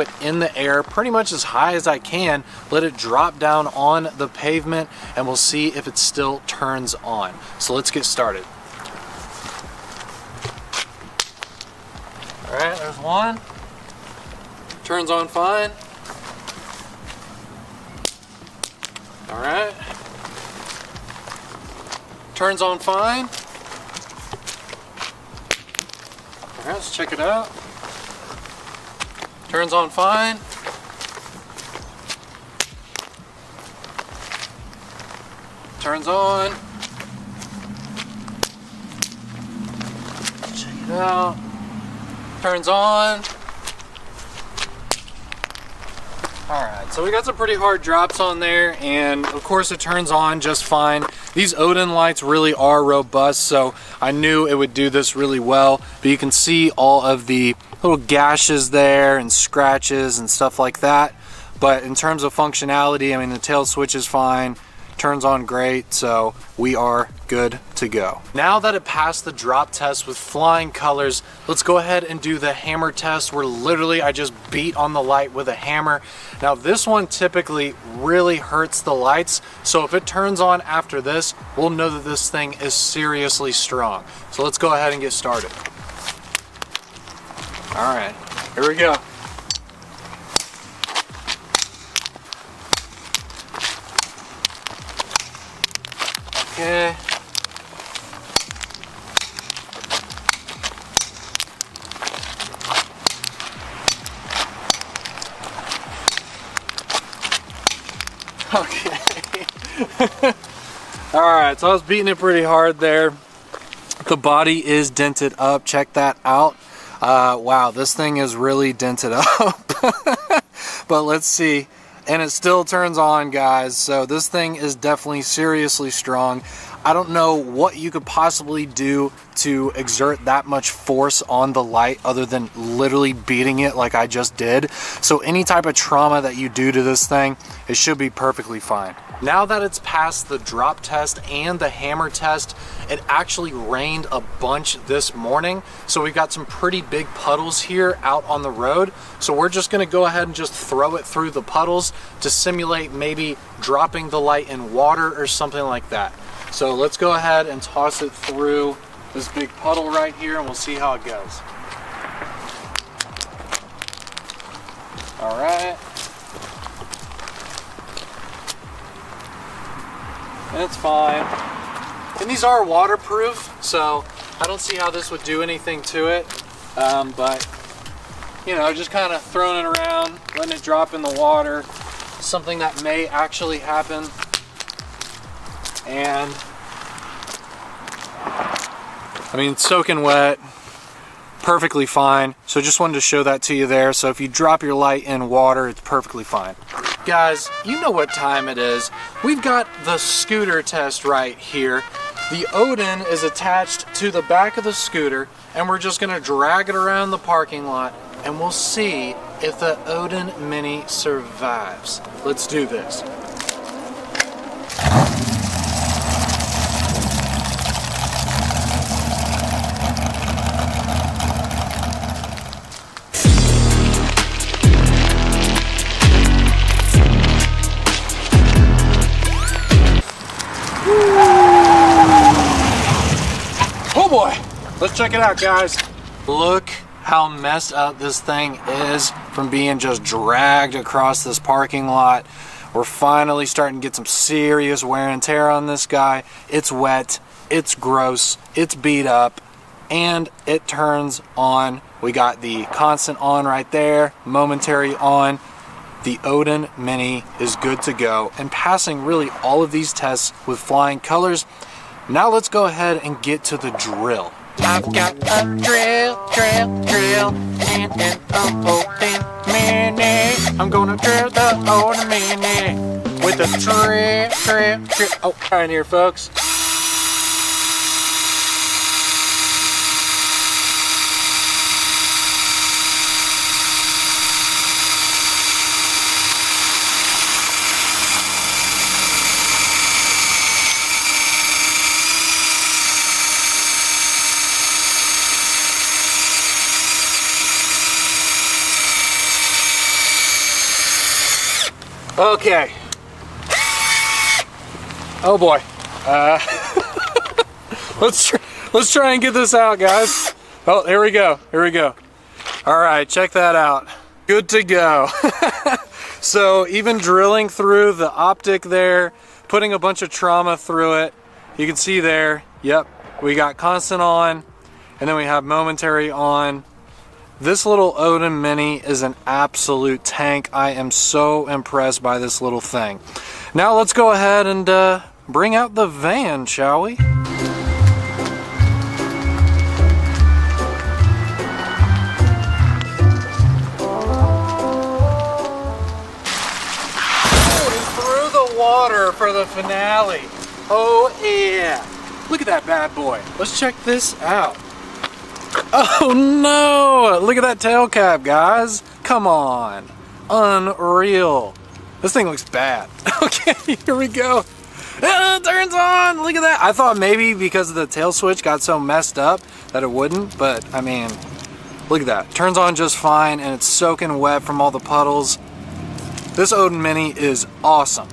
it in the air pretty much as high as I can, let it drop down on the pavement, and we'll see if it still turns on. So let's get started. All right, there's one. Turns on fine. All right. Turns on fine. All right, let's check it out. Turns on fine. Turns on. Check it out. Turns on. Alright, so we got some pretty hard drops on there, and of course it turns on just fine. These Odin lights really are robust, so I knew it would do this really well. But you can see all of the little gashes there and scratches and stuff like that. But in terms of functionality, I mean, the tail switch is fine, turns on great, so we are good to go. Now that it passed the drop test with flying colors, let's go ahead and do the hammer test, where literally I just beat on the light with a hammer. Now this one typically really hurts the lights, so if it turns on after this, we'll know that this thing is seriously strong. So let's go ahead and get started. All right, here we go. Okay. Okay. All right, so I was beating it pretty hard there. The body is dented up. Check that out. Wow, this thing is really dented up. But let's see. And it still turns on, guys. So this thing is definitely seriously strong. I don't know what you could possibly do to exert that much force on the light other than literally beating it like I just did. So any type of trauma that you do to this thing, it should be perfectly fine. Now that it's passed the drop test and the hammer test, it actually rained a bunch this morning. So we've got some pretty big puddles here out on the road. So we're just gonna go ahead and just throw it through the puddles to simulate maybe dropping the light in water or something like that. So let's go ahead and toss it through this big puddle right here, and we'll see how it goes. All right. It's fine. And these are waterproof, so I don't see how this would do anything to it. But, you know, just kind of throwing it around, letting it drop in the water, something that may actually happen. And I mean, soaking wet, perfectly fine. So just wanted to show that to you there. So if you drop your light in water, it's perfectly fine. Guys, you know what time it is. We've got the scooter test right here. The Odin is attached to the back of the scooter, and we're just gonna drag it around the parking lot, and we'll see if the Odin Mini survives. Let's do this. Oh boy, let's check it out, guys. Look how messed up this thing is from being just dragged across this parking lot. We're finally starting to get some serious wear and tear on this guy. It's wet, it's gross, it's beat up, and it turns on. We got the constant on right there, momentary on. The Odin Mini is good to go and passing really all of these tests with flying colors. Now let's go ahead and get to the drill. I've got a drill, and an Odin Mini. I'm gonna drill the Odin Mini with a drill. Oh, right here, folks. Okay. Oh boy. Let's try and get this out, guys. Oh, here we go. Here we go. All right, check that out. Good to go. So even drilling through the optic there, putting a bunch of trauma through it, you can see there, yep, we got constant on, and then we have momentary on. This little Odin Mini is an absolute tank. I am so impressed by this little thing. Now let's go ahead and bring out the van, shall we? Water for the finale. Oh yeah, look at that bad boy. Let's check this out. Oh no, look at that tail cap, guys. Come on, unreal. This thing looks bad. Okay, here we go. It turns on. Look at that. I thought maybe because the tail switch got so messed up that it wouldn't, but I mean, look at that. Turns on just fine, and it's soaking wet from all the puddles. This Odin Mini is awesome.